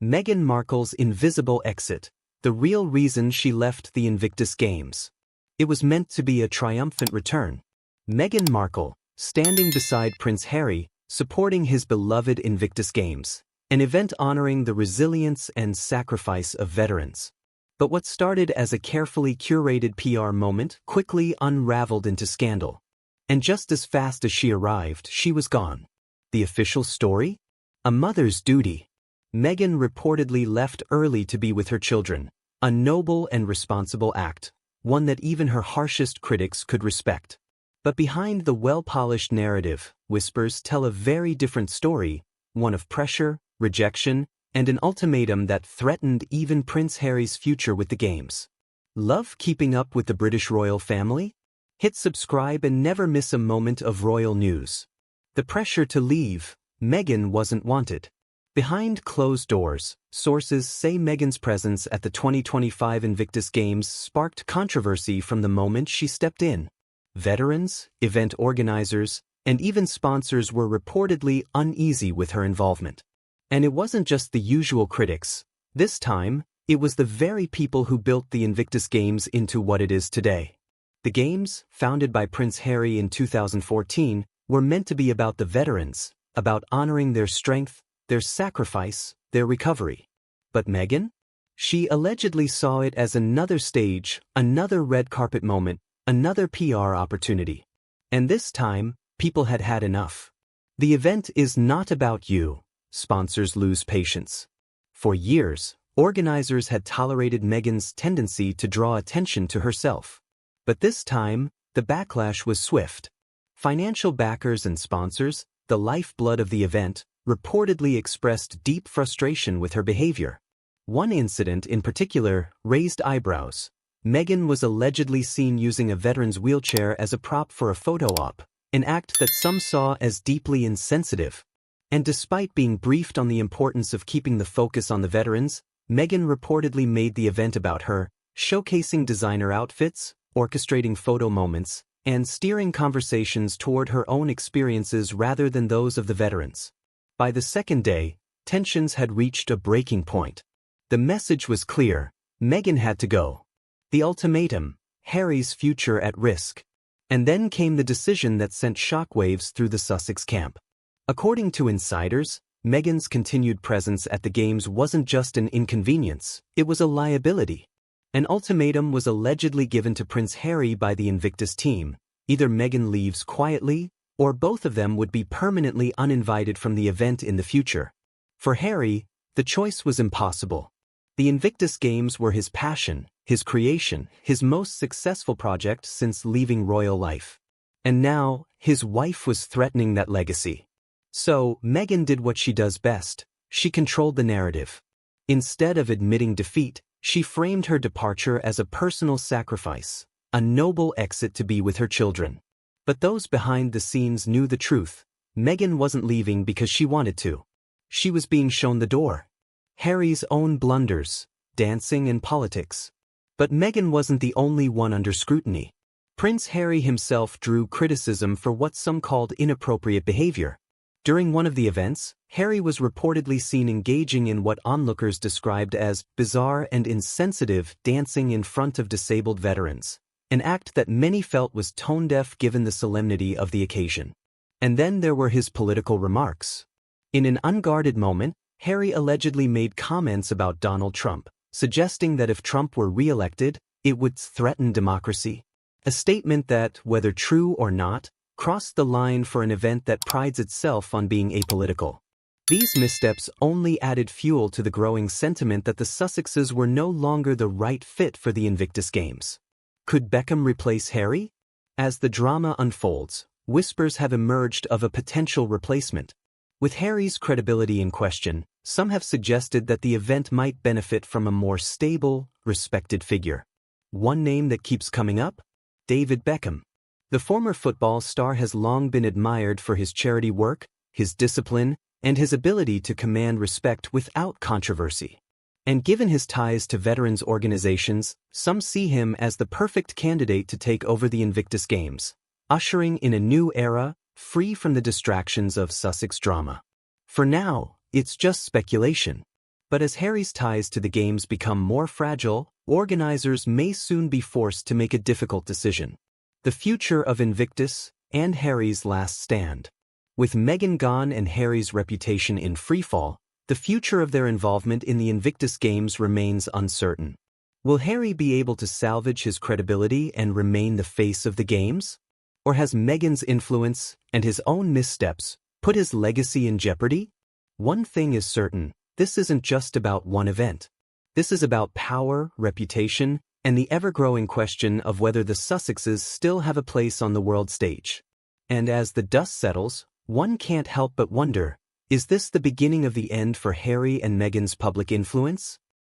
Meghan Markle's invisible exit, the real reason she left the Invictus Games. It was meant to be a triumphant return. Meghan Markle, standing beside Prince Harry, supporting his beloved Invictus Games, an event honoring the resilience and sacrifice of veterans. But what started as a carefully curated PR moment quickly unraveled into scandal. And just as fast as she arrived, she was gone. The official story? A mother's duty. Meghan reportedly left early to be with her children, a noble and responsible act, one that even her harshest critics could respect. But behind the well-polished narrative, whispers tell a very different story, one of pressure, rejection, and an ultimatum that threatened even Prince Harry's future with the Games. Love keeping up with the British royal family? Hit subscribe and never miss a moment of royal news. The pressure to leave, Meghan wasn't wanted. Behind closed doors, sources say Meghan's presence at the 2025 Invictus Games sparked controversy from the moment she stepped in. Veterans, event organizers, and even sponsors were reportedly uneasy with her involvement. And it wasn't just the usual critics. This time, it was the very people who built the Invictus Games into what it is today. The Games, founded by Prince Harry in 2014, were meant to be about the veterans, about honoring their strength, their sacrifice, their recovery. But Meghan? She allegedly saw it as another stage, another red carpet moment, another PR opportunity. And this time, people had had enough. The event is not about you. Sponsors lose patience. For years, organizers had tolerated Meghan's tendency to draw attention to herself. But this time, the backlash was swift. Financial backers and sponsors, the lifeblood of the event, reportedly expressed deep frustration with her behavior. One incident in particular raised eyebrows. Meghan was allegedly seen using a veteran's wheelchair as a prop for a photo op, an act that some saw as deeply insensitive. And despite being briefed on the importance of keeping the focus on the veterans, Meghan reportedly made the event about her, showcasing designer outfits, orchestrating photo moments, and steering conversations toward her own experiences rather than those of the veterans. By the second day, tensions had reached a breaking point. The message was clear: Meghan had to go. The ultimatum: Harry's future at risk. And then came the decision that sent shockwaves through the Sussex camp. According to insiders, Meghan's continued presence at the Games wasn't just an inconvenience, it was a liability. An ultimatum was allegedly given to Prince Harry by the Invictus team: either Meghan leaves quietly, or both of them would be permanently uninvited from the event in the future. For Harry, the choice was impossible. The Invictus Games were his passion, his creation, his most successful project since leaving royal life. And now, his wife was threatening that legacy. So, Meghan did what she does best: she controlled the narrative. Instead of admitting defeat, she framed her departure as a personal sacrifice, a noble exit to be with her children. But those behind the scenes knew the truth. Meghan wasn't leaving because she wanted to. She was being shown the door. Harry's own blunders, dancing and politics. But Meghan wasn't the only one under scrutiny. Prince Harry himself drew criticism for what some called inappropriate behavior. During one of the events, Harry was reportedly seen engaging in what onlookers described as bizarre and insensitive dancing in front of disabled veterans, an act that many felt was tone-deaf given the solemnity of the occasion. And then there were his political remarks. In an unguarded moment, Harry allegedly made comments about Donald Trump, suggesting that if Trump were re-elected, it would threaten democracy. A statement that, whether true or not, crossed the line for an event that prides itself on being apolitical. These missteps only added fuel to the growing sentiment that the Sussexes were no longer the right fit for the Invictus Games. Could Beckham replace Harry? As the drama unfolds, whispers have emerged of a potential replacement. With Harry's credibility in question, some have suggested that the event might benefit from a more stable, respected figure. One name that keeps coming up? David Beckham. The former football star has long been admired for his charity work, his discipline, and his ability to command respect without controversy. And given his ties to veterans organizations, some see him as the perfect candidate to take over the Invictus Games, ushering in a new era, free from the distractions of Sussex drama. For now, it's just speculation. But as Harry's ties to the games become more fragile, organizers may soon be forced to make a difficult decision. The future of Invictus and Harry's last stand. With Meghan gone and Harry's reputation in freefall, the future of their involvement in the Invictus Games remains uncertain. Will Harry be able to salvage his credibility and remain the face of the games? Or has Meghan's influence and his own missteps put his legacy in jeopardy? One thing is certain, this isn't just about one event. This is about power, reputation, and the ever-growing question of whether the Sussexes still have a place on the world stage. And as the dust settles, one can't help but wonder, is this the beginning of the end for Harry and Meghan's public influence?